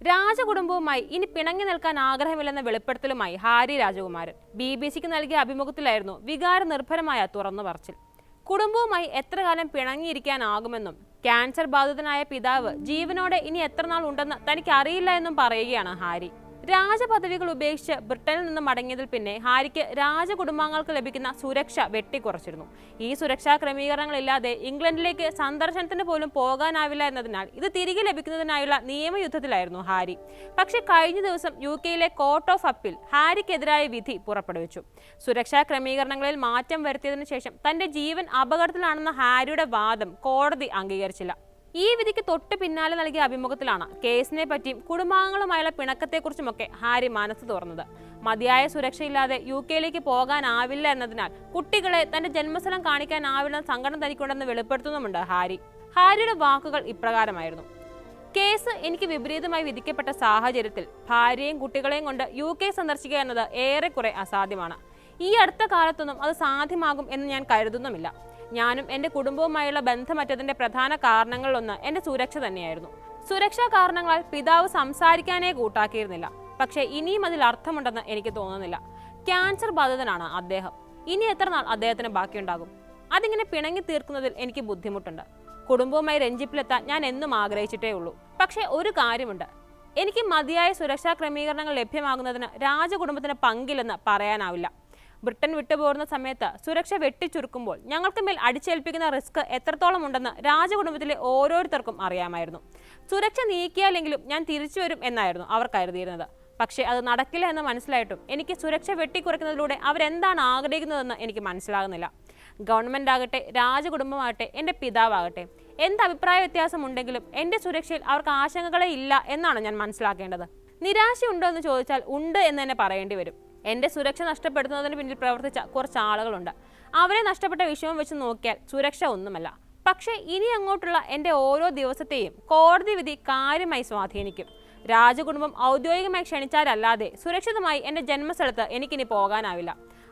രാജകുടുംബവുമായി ഇനി പിണങ്ങി നിൽക്കാൻ ആഗ്രഹമില്ലെന്ന വെളിപ്പെടുത്തലുമായി ഹാരി രാജകുമാരൻ BBC-ക്ക് നൽകിയ അഭിമുഖത്തിലായിരുന്നു വികാര നിർഭരമായ തുറന്നു പറച്ചിൽ. കുടുംബവുമായി എത്ര കാലം പിണങ്ങിയിരിക്കാനാകുമെന്നും ക്യാൻസർ ബാധിതനായ പിതാവ് ജീവനോടെ ഇനി എത്ര നാൾ ഉണ്ടെന്ന് തനിക്ക് അറിയില്ല എന്നും പറയുകയാണ് ഹാരി. രാജപദവികൾ ഉപേക്ഷിച്ച് ബ്രിട്ടനിൽ നിന്ന് മടങ്ങിയതിൽ പിന്നെ ഹാരിക്ക് രാജകുടുംബാംഗങ്ങൾക്ക് ലഭിക്കുന്ന സുരക്ഷ വെട്ടിക്കുറച്ചിരുന്നു. ഈ സുരക്ഷാ ക്രമീകരണങ്ങളില്ലാതെ ഇംഗ്ലണ്ടിലേക്ക് സന്ദർശനത്തിന് പോലും പോകാനാവില്ല എന്നതിനാൽ ഇത് തിരികെ ലഭിക്കുന്നതിനായുള്ള നിയമയുദ്ധത്തിലായിരുന്നു ഹാരി. പക്ഷേ കഴിഞ്ഞ ദിവസം UK-യിലെ കോർട്ട് ഓഫ് അപ്പീൽ ഹാരിക്കെതിരായ വിധി പുറപ്പെടുവിച്ചു. സുരക്ഷാ ക്രമീകരണങ്ങളിൽ മാറ്റം വരുത്തിയതിനു ശേഷം തന്റെ ജീവൻ അപകടത്തിലാണെന്ന ഹാരിയുടെ വാദം കോടതി അംഗീകരിച്ചില്ല. ഈ വിധിക്ക് തൊട്ട് പിന്നാലെ നൽകിയ അഭിമുഖത്തിലാണ് കേസിനെ പറ്റിയും കുടുംബാംഗങ്ങളുമായുള്ള പിണക്കത്തെക്കുറിച്ചുമൊക്കെ ഹാരി മനസ്സ് തുറന്നത്. മതിയായ സുരക്ഷയില്ലാതെ UK-യിലേക്ക് പോകാനാവില്ല എന്നതിനാൽ കുട്ടികളെ തന്റെ ജന്മസ്ഥലം കാണിക്കാനാവില്ലെന്ന സങ്കടം തനിക്കുണ്ടെന്ന് വെളിപ്പെടുത്തുന്നുമുണ്ട് ഹാരി. ഹാരിയുടെ വാക്കുകൾ ഇപ്രകാരമായിരുന്നു: കേസ് എനിക്ക് വിപരീതമായി വിധിക്കപ്പെട്ട സാഹചര്യത്തിൽ ഭാര്യയും കുട്ടികളെയും കൊണ്ട് UK സന്ദർശിക്കുക എന്നത് ഏറെക്കുറെ അസാധ്യമാണ്. ഈ അടുത്ത കാലത്തൊന്നും അത് സാധ്യമാകും എന്ന് ഞാൻ കരുതുന്നുമില്ല. ഞാനും എൻ്റെ കുടുംബവുമായുള്ള ബന്ധമറ്റതിൻ്റെ പ്രധാന കാരണങ്ങളിലൊന്ന് എൻ്റെ സുരക്ഷ തന്നെയായിരുന്നു. സുരക്ഷാ കാരണങ്ങളാൽ പിതാവ് സംസാരിക്കാനേ കൂട്ടാക്കിയിരുന്നില്ല. പക്ഷേ ഇനിയും അതിൽ അർത്ഥമുണ്ടെന്ന് എനിക്ക് തോന്നുന്നില്ല. ക്യാൻസർ ബാധിതനാണ് അദ്ദേഹം. ഇനി എത്ര നാൾ അദ്ദേഹത്തിന് ബാക്കിയുണ്ടാകും? അതിങ്ങനെ പിണങ്ങി തീർക്കുന്നതിൽ എനിക്ക് ബുദ്ധിമുട്ടുണ്ട്. കുടുംബവുമായി രഞ്ജിപ്പിലെത്താൻ ഞാൻ എന്നും ആഗ്രഹിച്ചിട്ടേ ഉള്ളൂ. പക്ഷേ ഒരു കാര്യമുണ്ട്, എനിക്ക് മതിയായ സുരക്ഷാ ക്രമീകരണങ്ങൾ ലഭ്യമാകുന്നതിന് രാജകുടുംബത്തിന് പങ്കില്ലെന്ന് പറയാനാവില്ല. ബ്രിട്ടൻ വിട്ടുപോകുന്ന സമയത്ത് സുരക്ഷ വെട്ടിച്ചുരുക്കുമ്പോൾ ഞങ്ങൾക്ക് മേൽ അടിച്ചേൽപ്പിക്കുന്ന റിസ്ക് എത്രത്തോളം ഉണ്ടെന്ന് രാജകുടുംബത്തിലെ ഓരോരുത്തർക്കും അറിയാമായിരുന്നു. സുരക്ഷ നീക്കിയാലെങ്കിലും ഞാൻ തിരിച്ചു വരും എന്നായിരുന്നു അവർ കരുതിയിരുന്നത്. പക്ഷേ അത് നടക്കില്ല എന്ന് മനസ്സിലായിട്ടും എനിക്ക് സുരക്ഷ വെട്ടിക്കുറയ്ക്കുന്നതിലൂടെ അവരെന്താണ് ആഗ്രഹിക്കുന്നതെന്ന് എനിക്ക് മനസ്സിലാകുന്നില്ല. ഗവൺമെന്റ് ആകട്ടെ രാജകുടുംബമാകട്ടെ എൻ്റെ പിതാവാകട്ടെ എന്ത് അഭിപ്രായ വ്യത്യാസമുണ്ടെങ്കിലും എൻ്റെ സുരക്ഷയിൽ അവർക്ക് ആശങ്കകളെ ഇല്ല എന്നാണ് ഞാൻ മനസ്സിലാക്കേണ്ടത്. നിരാശയുണ്ടോ എന്ന് ചോദിച്ചാൽ ഉണ്ട് എന്ന് തന്നെ പറയേണ്ടി വരും. എൻ്റെ സുരക്ഷ നഷ്ടപ്പെടുത്തുന്നതിന് പിന്നിൽ പ്രവർത്തിച്ച കുറച്ച് ആളുകളുണ്ട്. അവരെ നഷ്ടപ്പെട്ട വിഷയം വെച്ച് നോക്കിയാൽ സുരക്ഷ ഒന്നുമല്ല. പക്ഷേ ഇനി അങ്ങോട്ടുള്ള എൻ്റെ ഓരോ ദിവസത്തെയും കോടതി വിധി കാര്യമായി സ്വാധീനിക്കും. രാജകുടുംബം ഔദ്യോഗികമായി ക്ഷണിച്ചാലല്ലാതെ സുരക്ഷിതമായി എൻ്റെ ജന്മസ്ഥലത്ത് എനിക്കിനി പോകാനാവില്ല.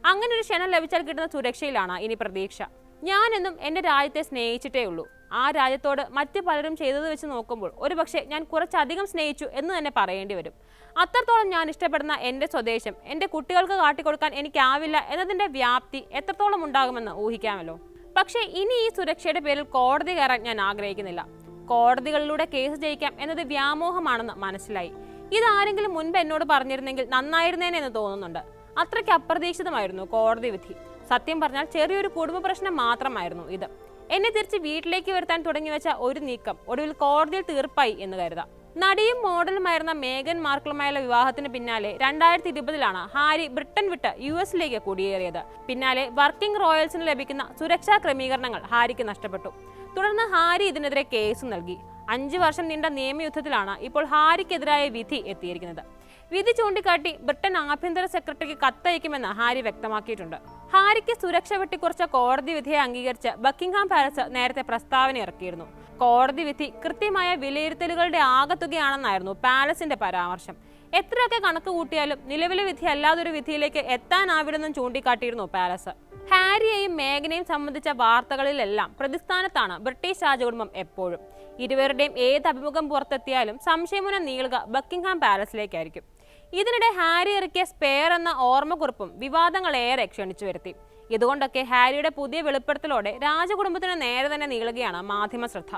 അങ്ങനെ ഒരു ക്ഷണം ലഭിച്ചാൽ കിട്ടുന്ന സുരക്ഷയിലാണ് ഇനി പ്രതീക്ഷ. ഞാനെന്നും എൻ്റെ രാജ്യത്തെ സ്നേഹിച്ചിട്ടേ ഉള്ളൂ. ആ രാജ്യത്തോട് മറ്റു പലരും ചെയ്തത് വെച്ച് നോക്കുമ്പോൾ ഒരുപക്ഷെ ഞാൻ കുറച്ചധികം സ്നേഹിച്ചു എന്ന് തന്നെ പറയേണ്ടി വരും. അത്രത്തോളം ഞാൻ ഇഷ്ടപ്പെടുന്ന എൻ്റെ സ്വദേശം എൻ്റെ കുട്ടികൾക്ക് കാട്ടിക്കൊടുക്കാൻ എനിക്കാവില്ല എന്നതിൻ്റെ വ്യാപ്തി എത്രത്തോളം ഉണ്ടാകുമെന്ന് ഊഹിക്കാമല്ലോ. പക്ഷേ ഇനി ഈ സുരക്ഷയുടെ പേരിൽ കോടതി കയറാൻ ഞാൻ ആഗ്രഹിക്കുന്നില്ല. കോടതികളിലൂടെ കേസ് ജയിക്കാം എന്നത് വ്യാമോഹമാണെന്ന് മനസ്സിലായി. ഇതാരെങ്കിലും മുൻപ് എന്നോട് പറഞ്ഞിരുന്നെങ്കിൽ നന്നായിരുന്നേനെന്ന് തോന്നുന്നുണ്ട്. അത്രയ്ക്ക് അപ്രതീക്ഷിതമായിരുന്നു കോടതി വിധി. സത്യം പറഞ്ഞാൽ ചെറിയൊരു കുടുംബ പ്രശ്നം മാത്രമായിരുന്നു ഇത്. എന്നെ തിരിച്ച് വീട്ടിലേക്ക് വരുത്താൻ തുടങ്ങിവെച്ച ഒരു നീക്കം ഒടുവിൽ കോടതിയിൽ തീർപ്പായി എന്ന് കരുതാം. നടിയും മോഡലുമായിരുന്ന മേഗൻ മാർക്കിളുമായുള്ള വിവാഹത്തിന് പിന്നാലെ 2020-ലാണ് ഹാരി ബ്രിട്ടൻ വിട്ട് US-ലേക്ക് കുടിയേറിയത്. പിന്നാലെ വർക്കിംഗ് റോയൽസിന് ലഭിക്കുന്ന സുരക്ഷാ ക്രമീകരണങ്ങൾ ഹാരിക്ക് നഷ്ടപ്പെട്ടു. തുടർന്ന് ഹാരി ഇതിനെതിരെ കേസ് നൽകി. 5 വർഷം നീണ്ട നിയമയുദ്ധത്തിലാണ് ഇപ്പോൾ ഹാരിക്കെതിരായ വിധി എത്തിയിരിക്കുന്നത്. വിധി ചൂണ്ടിക്കാട്ടി ബ്രിട്ടൻ ആഭ്യന്തര സെക്രട്ടറിക്ക് കത്തയക്കുമെന്ന് ഹാരി വ്യക്തമാക്കിയിട്ടുണ്ട്. ഹാരിക്ക് സുരക്ഷ വെട്ടിക്കുറച്ച കോടതി വിധിയെ അംഗീകരിച്ച് ബക്കിംഗ്ഹാം പാലസ് നേരത്തെ പ്രസ്താവന ഇറക്കിയിരുന്നു. കോടതി വിധി കൃത്യമായ വിലയിരുത്തലുകളുടെ ആകത്തുകയാണെന്നായിരുന്നു പാലസിന്റെ പരാമർശം. എത്രയൊക്കെ കണക്ക് കൂട്ടിയാലും നിലവിലെ വിധി അല്ലാതൊരു വിധിയിലേക്ക് എത്താനാവില്ലെന്നും ചൂണ്ടിക്കാട്ടിയിരുന്നു പാലസ്. ഹാരിയെയും മേഗനെയും സംബന്ധിച്ച വാർത്തകളിലെല്ലാം പ്രതിസ്ഥാനത്താണ് ബ്രിട്ടീഷ് രാജകുടുംബം എപ്പോഴും. ഇരുവരുടെയും ഏത് അഭിമുഖം പുറത്തെത്തിയാലും സംശയമുന നീളുക ബക്കിംഗ്ഹാം പാലസിലേക്കായിരിക്കും. ഇതിനിടെ ഹാരി ഇറക്കിയ സ്പെയർ എന്ന ഓർമ്മക്കുറിപ്പും വിവാദങ്ങളേറെ ക്ഷണിച്ചു വരുത്തി. ഇതുകൊണ്ടൊക്കെ ഹാരിയുടെ പുതിയ വെളിപ്പെടുത്തലോടെ രാജകുടുംബത്തിന് നേരെ തന്നെ നീളുകയാണ് മാധ്യമ ശ്രദ്ധ.